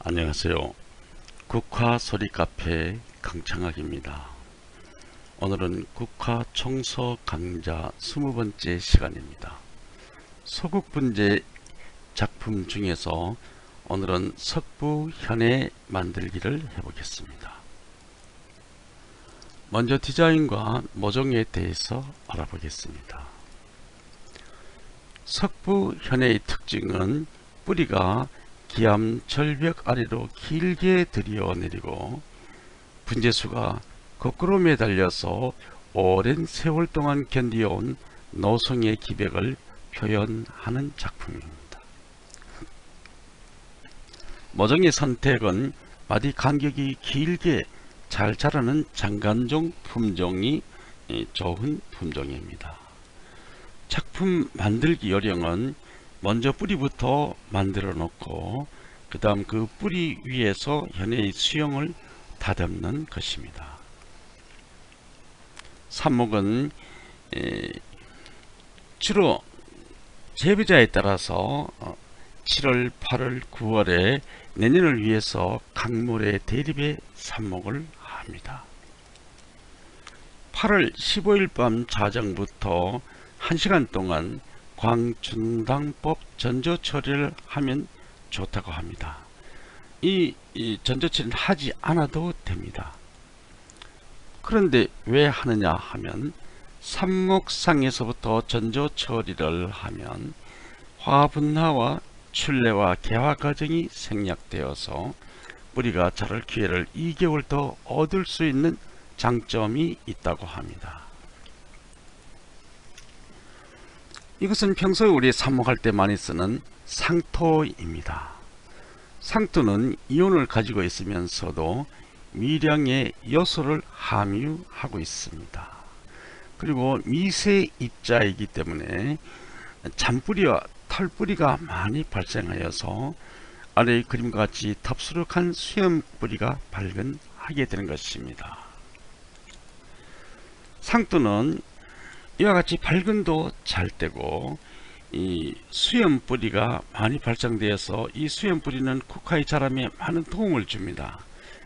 안녕하세요. 국화 소리 카페 강창학입니다. 오늘은 국화 청소 강좌 20번째 시간입니다. 소극분재 작품 중에서 오늘은 석부 현해 만들기를 해보겠습니다. 먼저 디자인과 모종에 대해서 알아보겠습니다. 석부 현해의 특징은 뿌리가 기암 절벽 아래로 길게 들이어 내리고 분재수가 거꾸로 매달려서 오랜 세월 동안 견디어온 노성의 기백을 표현하는 작품입니다. 모종의 선택은 마디 간격이 길게 잘 자라는 장간종 품종이 좋은 품종입니다. 작품 만들기 요령은 먼저 뿌리부터 만들어 놓고 그 다음 그 뿌리 위에서 현해의 수영을 다듬는 것입니다. 삽목은 주로 재배자에 따라서 7월, 8월, 9월에 내년을 위해서 강물의 대립에 삽목을 합니다. 8월 15일 밤 자정부터 1시간 동안 광춘당법 전조 처리를 하면 좋다고 합니다. 이 전조 처리는 하지 않아도 됩니다. 그런데 왜 하느냐 하면 삽목상에서부터 전조 처리를 하면 화분화와 출래와 개화 과정이 생략되어서 뿌리가 자랄 기회를 2개월 더 얻을 수 있는 장점이 있다고 합니다. 이것은 평소에 우리 삽목할 때 많이 쓰는 상토입니다. 상토는 이온을 가지고 있으면서도 미량의 요소를 함유하고 있습니다. 그리고 미세 입자이기 때문에 잔뿌리와 털뿌리가 많이 발생하여서 아래의 그림과 같이 덥수룩한 수염뿌리가 발근하게 되는 것입니다. 상토는 이와 같이 발근도 잘 되고 이 수염뿌리가 많이 발생되어서 이 수염뿌리는 국화의 자람에 많은 도움을 줍니다.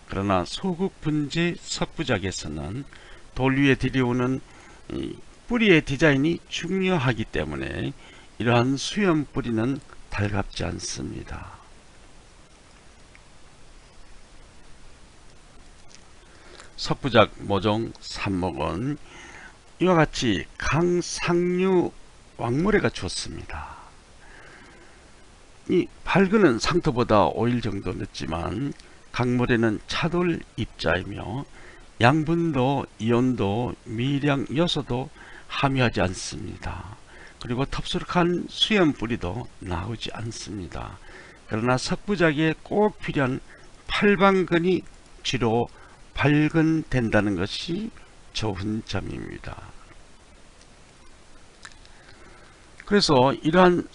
그러나 소극분재 석부작에서는 돌 위에 들여오는 뿌리의 디자인이 중요하기 때문에 이러한 수염뿌리는 달갑지 않습니다. 석부작 모종 삽목은 이와 같이 강상류 왕모래가 좋습니다. 이 발근은 상토보다 5일 정도 늦지만 강모래는 차돌 입자이며 양분도 이온도 미량 요소도 함유하지 않습니다. 그리고 텁수룩한 수염 뿌리도 나오지 않습니다. 그러나 석부작에 꼭 필요한 팔방근이 주로 발근된다는 것이 좋은 점입니다. 그래서 이러한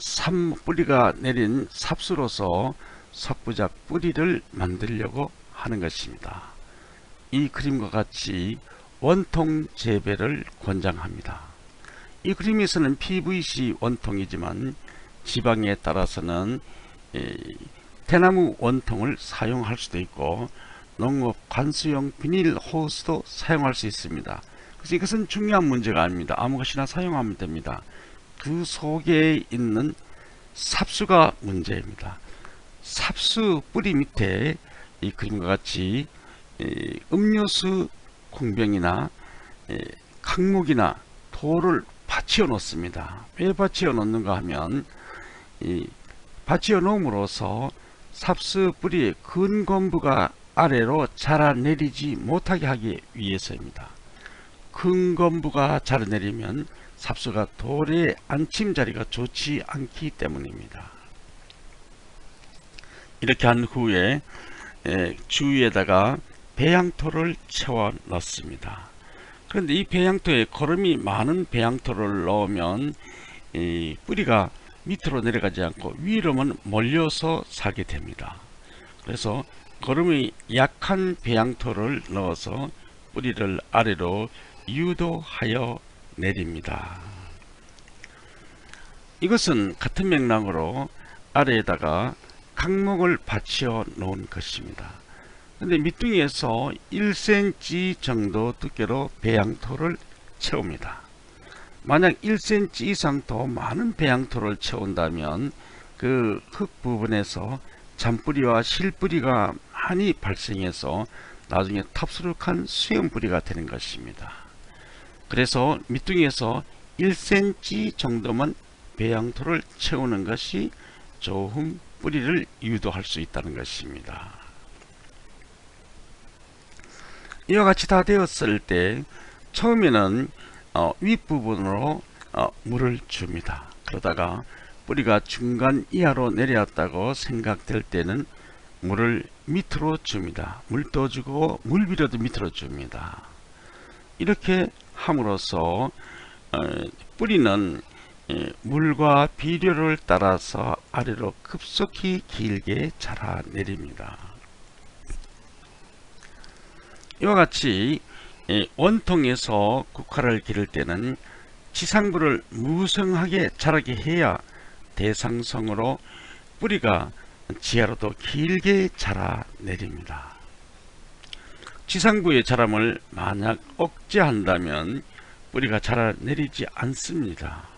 뿌리가 내린 삽수로서 석부작 뿌리를 만들려고 하는 것입니다. 이 그림과 같이 원통 재배를 권장합니다. 이 그림에서는 PVC 원통이지만 지방에 따라서는 대나무 원통을 사용할 수도 있고 농업 관수용 비닐 호스도 사용할 수 있습니다. 그래서 이것은 중요한 문제가 아닙니다. 아무것이나 사용하면 됩니다. 그 속에 있는 삽수가 문제입니다. 삽수 뿌리 밑에 이 그림과 같이 음료수 공병이나 강목이나 돌을 받치어 놓습니다. 왜 받치어 놓는가 하면 받치어 놓음으로써 삽수 뿌리의 근검부가 아래로 자라내리지 못하게 하기 위해서입니다. 근검부가 자라내리면 삽수가 돌의 안침자리가 좋지 않기 때문입니다. 이렇게 한 후에 주위에다가 배양토를 채워 넣습니다. 그런데 이 배양토에 거름이 많은 배양토를 넣으면 이 뿌리가 밑으로 내려가지 않고 위로만 몰려서 살게 됩니다. 그래서 거름이 약한 배양토를 넣어서 뿌리를 아래로 유도하여 내립니다. 이것은 같은 맥락으로 아래에다가 강목을 받쳐 놓은 것입니다. 근데 밑둥이에서 1cm 정도 두께로 배양토를 채웁니다. 만약 1cm 이상 더 많은 배양토를 채운다면 그 흙 부분에서 잔뿌리와 실뿌리가 많이 발생해서 나중에 탑수룩한 수염뿌리가 되는 것입니다. 그래서 밑둥이에서 1cm 정도만 배양토를 채우는 것이 좋은 뿌리를 유도할 수 있다는 것입니다. 이와 같이 다 되었을 때 처음에는 윗부분으로 물을 줍니다. 그러다가 뿌리가 중간 이하로 내려왔다고 생각될 때는 물을 밑으로 줍니다. 물도 주고 물비료도 밑으로 줍니다. 이렇게 함으로써 뿌리는 물과 비료를 따라서 아래로 급속히 길게 자라내립니다. 이와 같이 원통에서 국화를 기를 때는 지상부를 무성하게 자라게 해야 대상성으로 뿌리가 지하로도 길게 자라내립니다. 지상부의 자람을 만약 억제한다면 뿌리가 자라내리지 않습니다.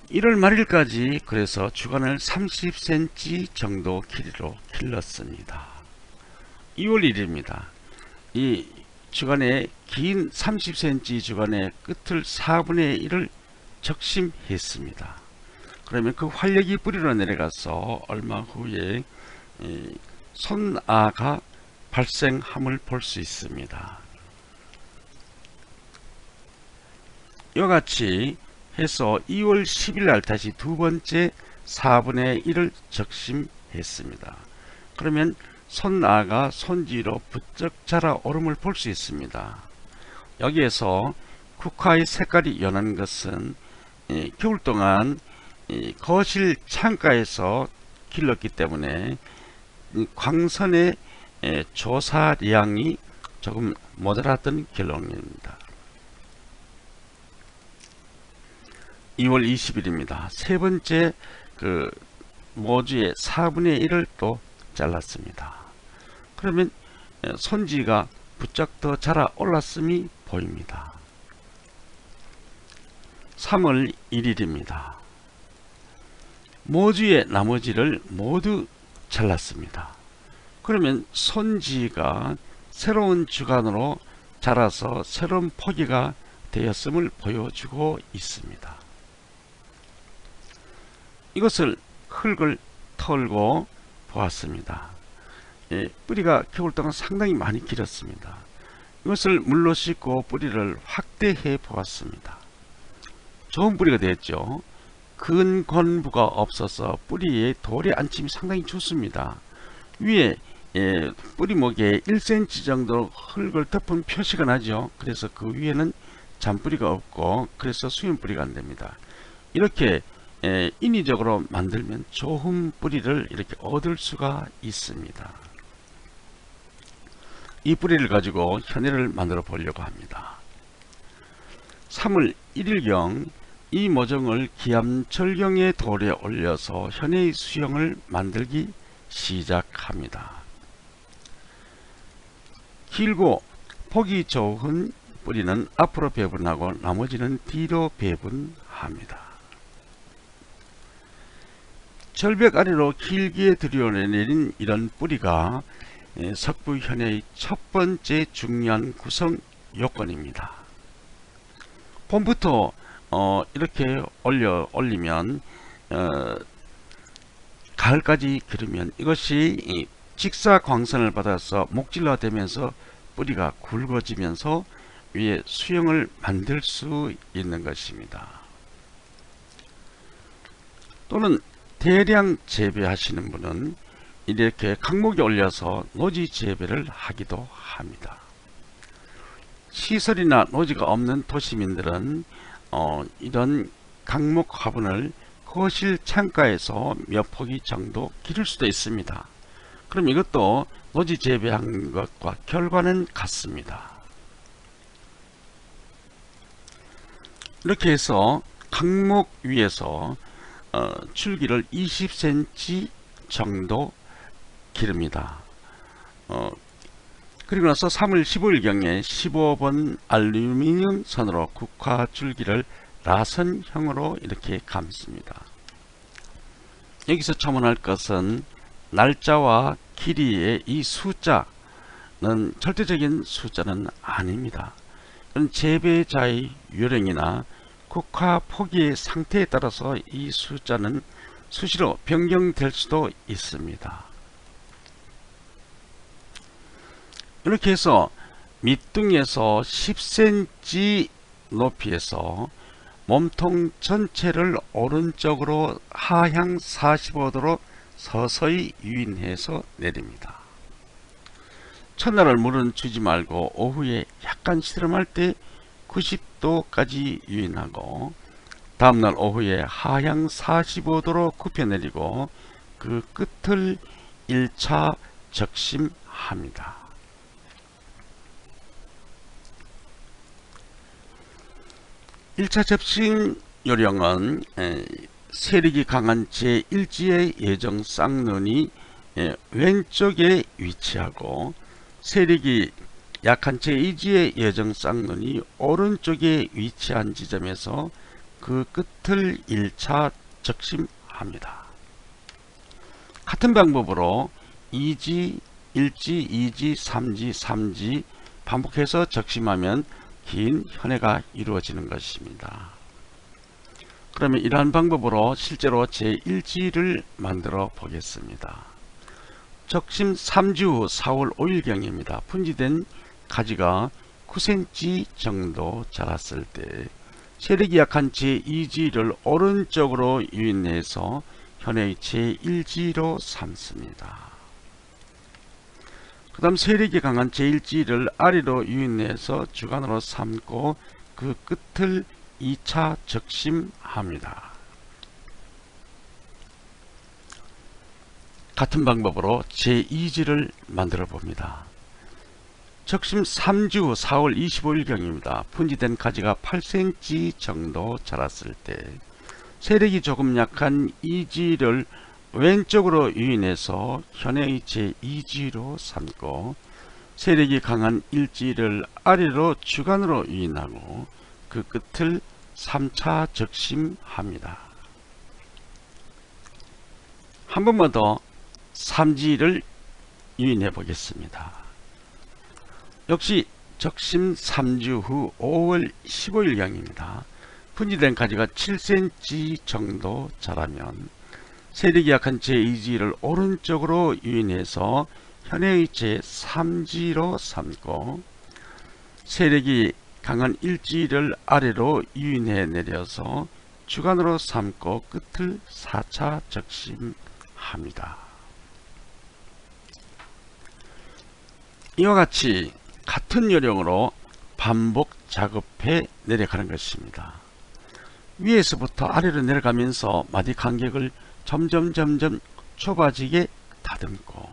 1월 말일까지 그래서 주간을 30cm 정도 길이로 길렀습니다. 2월 1일입니다. 이 주간의 긴 30cm 주간의 끝을 4분의 1을 적심했습니다. 그러면 그 활력이 뿌리로 내려가서 얼마 후에 손아가 발생함을 볼 수 있습니다. 이와 같이 해서 2월 10일 날 다시 두 번째 4분의 1을 적심했습니다. 그러면 손아가 손지로 부쩍 자라 오름을 볼 수 있습니다. 여기에서 국화의 색깔이 연한 것은 겨울 동안 거실 창가에서 길렀기 때문에 광선의 조사량이 조금 모자랐던 결론입니다. 2월 20일입니다. 세 번째 모주의 4분의 1을 또 잘랐습니다. 그러면 손지가 부쩍 더 자라 올랐음이 보입니다. 3월 1일입니다. 모주의 나머지를 모두 잘랐습니다. 그러면 손지가 새로운 주간으로 자라서 새로운 포기가 되었음을 보여주고 있습니다. 이것을 흙을 털고 보았습니다. 뿌리가 겨울 동안 상당히 많이 길었습니다. 이것을 물로 씻고 뿌리를 확대해 보았습니다. 좋은 뿌리가 되었죠. 근권부가 없어서 뿌리에 돌의 앉힘이 상당히 좋습니다. 위에 뿌리목에 1cm 정도 흙을 덮은 표시가 나죠. 그래서 그 위에는 잔뿌리가 없고 그래서 수염뿌리가 안됩니다. 이렇게 인위적으로 만들면 좋은 뿌리를 이렇게 얻을 수가 있습니다. 이 뿌리를 가지고 현해를 만들어 보려고 합니다. 3월 1일경 이 모종을 기암절경의 돌에 올려서 현해의 수형을 만들기 시작합니다. 길고 보기 좋은 뿌리는 앞으로 배분하고 나머지는 뒤로 배분합니다. 절벽 아래로 길게 들여내린 이런 뿌리가 석부현해의 첫 번째 중요한 구성 요건입니다. 봄부터 이렇게 올리면 가을까지 기르면 이것이 직사광선을 받아서 목질화 되면서 뿌리가 굵어지면서 위에 수영을 만들 수 있는 것입니다. 또는 대량 재배하시는 분은 이렇게 강목에 올려서 노지 재배를 하기도 합니다. 시설이나 노지가 없는 도시민들은 이런 강목 화분을 거실 창가에서 몇 포기 정도 기를 수도 있습니다. 그럼 이것도 노지 재배한 것과 결과는 같습니다. 이렇게 해서 강목 위에서 줄기를 20cm 정도 기릅니다. 그리고 나서 3월 15일경에 15번 알루미늄 선으로 국화 줄기를 라선형으로 이렇게 감습니다. 여기서 첨언할 것은 날짜와 길이의 이 숫자는 절대적인 숫자는 아닙니다. 재배자의 요령이나 국화 포기의 상태에 따라서 이 숫자는 수시로 변경될 수도 있습니다. 이렇게 해서 밑둥에서 10cm 높이에서 몸통 전체를 오른쪽으로 하향 45도로 서서히 유인해서 내립니다. 첫날을 물은 주지 말고 오후에 약간 시름할 때 90도까지 유인하고 다음날 오후에 하향 45도로 굽혀 내리고 그 끝을 1차 적심합니다. 일차 접심 요령은 세력이 강한 제1지의 예정 쌍눈이 왼쪽에 위치하고 세력이 약한 제2지의 예정 쌍눈이 오른쪽에 위치한 지점에서 그 끝을 1차 적심합니다. 같은 방법으로 2지, 1지, 2지, 3지, 3지 반복해서 적심하면 긴 현해가 이루어지는 것입니다. 그러면 이러한 방법으로 실제로 제1지를 만들어 보겠습니다. 적심 3주 후 4월 5일경입니다. 분지된 가지가 9cm 정도 자랐을 때 세력이 약한 제2지를 오른쪽으로 유인해서 현해의 제1지로 삼습니다. 그 다음 세력이 강한 제1지를 아래로 유인해서 주간으로 삼고 그 끝을 2차 적심합니다. 같은 방법으로 제2지를 만들어 봅니다. 적심 3주 후 4월 25일경입니다. 분지된 가지가 8cm 정도 자랐을 때 세력이 조금 약한 2지를 왼쪽으로 유인해서 현해의 제2지로 삼고 세력이 강한 1지를 아래로 주간으로 유인하고 그 끝을 3차 적심합니다. 한 번만 더 3지를 유인해 보겠습니다. 역시 적심 3주 후 5월 15일경입니다. 분지된 가지가 7cm 정도 자라면 세력이 약한 제2지를 오른쪽으로 유인해서 현해의 제3지로 삼고 세력이 강한 1지를 아래로 유인해 내려서 주간으로 삼고 끝을 4차 적심합니다. 이와 같이 같은 요령으로 반복 작업해 내려가는 것입니다. 위에서부터 아래로 내려가면서 마디 간격을 점점 좁아지게 다듬고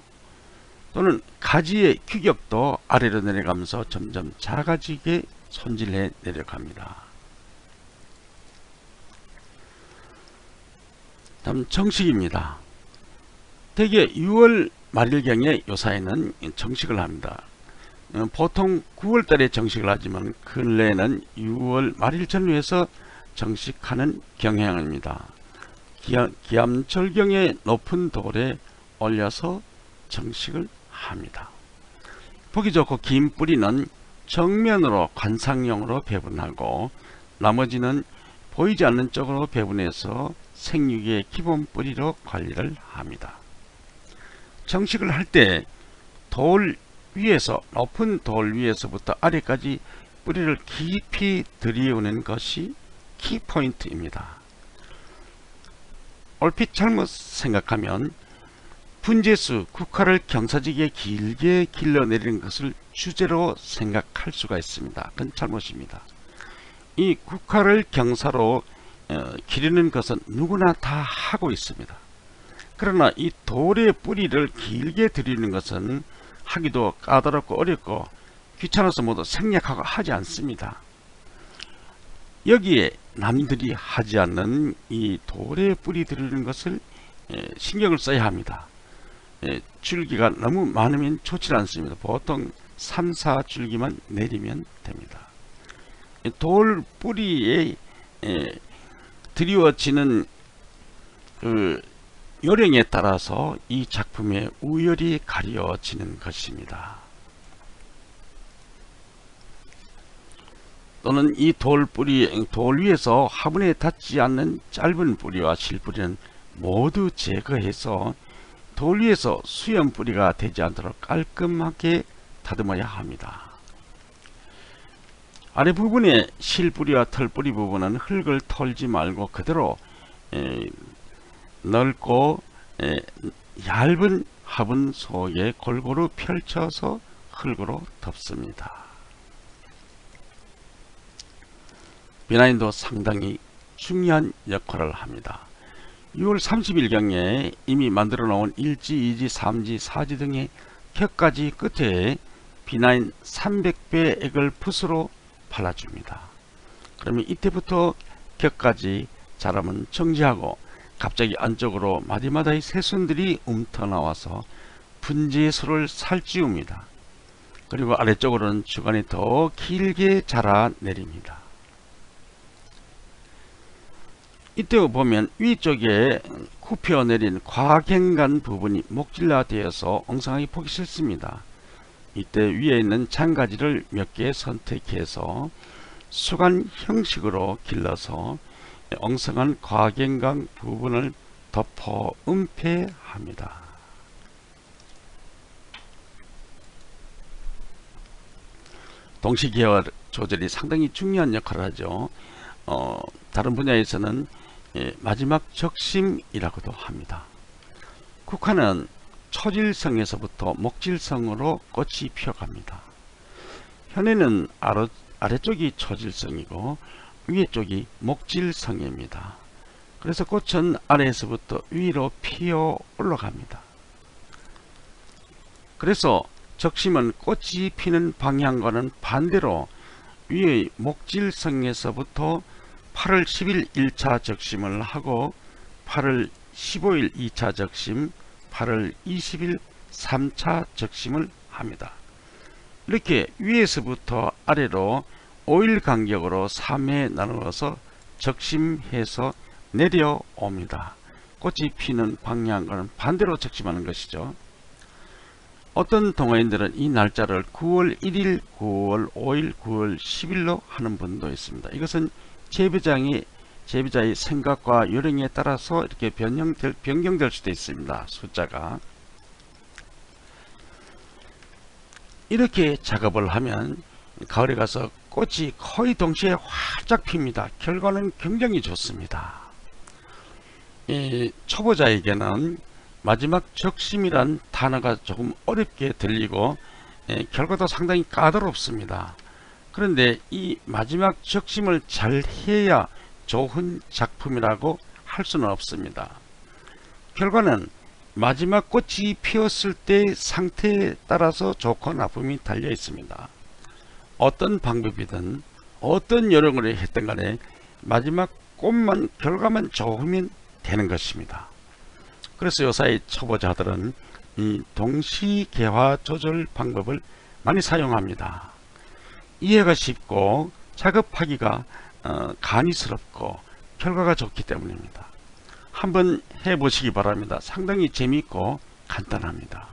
또는 가지의 규격도 아래로 내려가면서 점점 작아지게 손질해 내려갑니다. 다음 정식입니다. 대개 6월 말일경에 요사이는 정식을 합니다. 보통 9월달에 정식을 하지만 근래에는 6월 말일 전후에서 정식하는 경향입니다. 기암절경의 높은 돌에 올려서 정식을 합니다. 보기 좋고 긴 뿌리는 정면으로 관상용으로 배분하고 나머지는 보이지 않는 쪽으로 배분해서 생육의 기본 뿌리로 관리를 합니다. 정식을 할 때 돌 위에서 높은 돌 위에서부터 아래까지 뿌리를 깊이 들이우는 것이 키포인트입니다. 얼핏 잘못 생각하면 분재수 국화를 경사지게 길게 길러내리는 것을 주제로 생각할 수가 있습니다. 그건 잘못입니다. 이 국화를 경사로 기르는 것은 누구나 다 하고 있습니다. 그러나 이 돌의 뿌리를 길게 들이는 것은 하기도 까다롭고 어렵고 귀찮아서 모두 생략하고 하지 않습니다. 여기에 남들이 하지 않는 이 돌에 뿌리 들이는 것을 신경을 써야 합니다. 줄기가 너무 많으면 좋지 않습니다. 보통 3, 4줄기만 내리면 됩니다. 돌 뿌리에 드리워지는 그 요령에 따라서 이 작품의 우열이 가려지는 것입니다. 또는 이 돌 위에서 화분에 닿지 않는 짧은 뿌리와 실뿌리는 모두 제거해서 돌 위에서 수염 뿌리가 되지 않도록 깔끔하게 다듬어야 합니다. 아래 부분에 실뿌리와 털뿌리 부분은 흙을 털지 말고 그대로 넓고 얇은 화분 속에 골고루 펼쳐서 흙으로 덮습니다. 비나인도 상당히 중요한 역할을 합니다. 6월 30일경에 이미 만들어 놓은 1지, 2지, 3지, 4지 등의 격가지 끝에 비나인 300배 액을 붓으로 발라줍니다. 그러면 이때부터 격가지 자람은 정지하고 갑자기 안쪽으로 마디마다의 새순들이 움터나와서 분재수를 살찌웁니다. 그리고 아래쪽으로는 주간이 더 길게 자라 내립니다. 이때 보면 위쪽에 굽혀 내린 과갱간 부분이 목질화되어서 엉성하게 보기 싫습니다. 이때 위에 있는 장가지를 몇 개 선택해서 수간 형식으로 길러서 엉성한 과갱간 부분을 덮어 은폐합니다. 동시계열 조절이 상당히 중요한 역할을 하죠. 다른 분야에서는 마지막 적심이라고도 합니다. 국화는 초질성에서부터 목질성으로 꽃이 피어갑니다. 현에는 아래쪽이 초질성이고 위에 쪽이 목질성입니다. 그래서 꽃은 아래에서부터 위로 피어 올라갑니다. 그래서 적심은 꽃이 피는 방향과는 반대로 위의 목질성에서부터 8월 10일 1차 적심을 하고 8월 15일 2차 적심, 8월 20일 3차 적심을 합니다. 이렇게 위에서부터 아래로 5일 간격으로 3회 나누어서 적심해서 내려옵니다. 꽃이 피는 방향과는 반대로 적심하는 것이죠. 어떤 동호인들은 이 날짜를 9월 1일, 9월 5일, 9월 10일로 하는 분도 있습니다. 이것은 재배자의 생각과 요령에 따라서 이렇게 변경될 수도 있습니다. 숫자가. 이렇게 작업을 하면 가을에 가서 꽃이 거의 동시에 활짝 핍니다. 결과는 굉장히 좋습니다. 초보자에게는 마지막 적심이란 단어가 조금 어렵게 들리고 결과도 상당히 까다롭습니다. 그런데 이 마지막 적심을 잘 해야 좋은 작품이라고 할 수는 없습니다. 결과는 마지막 꽃이 피었을 때 상태에 따라서 좋고 나쁨이 달려 있습니다. 어떤 방법이든 어떤 요령을 했든 간에 마지막 꽃만 결과만 좋으면 되는 것입니다. 그래서 요사이 초보자들은 이 동시개화 조절 방법을 많이 사용합니다. 이해가 쉽고 작업하기가 간이스럽고 결과가 좋기 때문입니다. 한번 해보시기 바랍니다. 상당히 재미있고 간단합니다.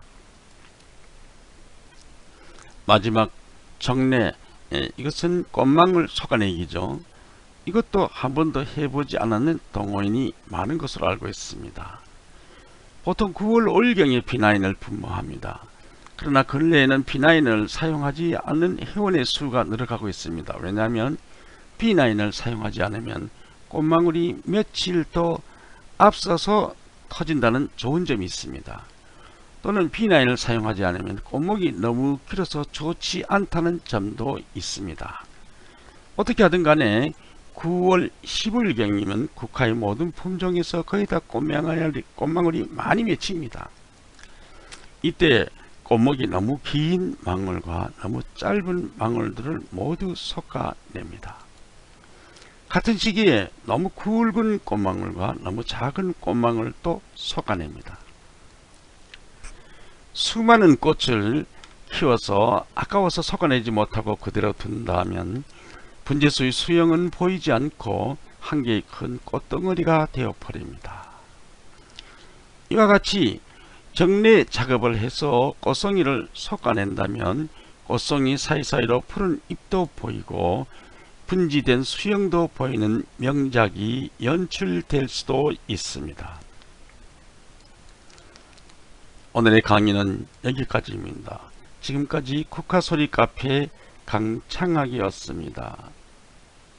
마지막 정례, 이것은 꽃망울 솎아내기죠. 이것도 한 번도 해보지 않았는 동호인이 많은 것으로 알고 있습니다. 보통 9월 5일경에 비나인을 분모합니다. 그러나 근래에는 비나인을 사용하지 않는 회원의 수가 늘어가고 있습니다. 왜냐하면 비나인을 사용하지 않으면 꽃망울이 며칠 더 앞서서 터진다는 좋은 점이 있습니다. 또는 비나인을 사용하지 않으면 꽃목이 너무 길어서 좋지 않다는 점도 있습니다. 어떻게 하든 간에 9월 15일경이면 국화의 모든 품종에서 거의 다 꽃망울이 많이 맺힙니다. 이때 꽃목이 너무 긴 망울과 너무 짧은 망울들을 모두 솎아냅니다. 같은 시기에 너무 굵은 꽃망울과 너무 작은 꽃망울을 또 솎아냅니다. 수많은 꽃을 키워서 아까워서 솎아내지 못하고 그대로 둔다면 분재수의 수영은 보이지 않고 한 개의 큰 꽃덩어리가 되어버립니다. 이와 같이 정례 작업을 해서 꽃송이를 솎아낸다면 꽃송이 사이사이로 푸른 잎도 보이고 분지된 수영도 보이는 명작이 연출될 수도 있습니다. 오늘의 강의는 여기까지입니다. 지금까지 국화소리 카페 강창학이었습니다.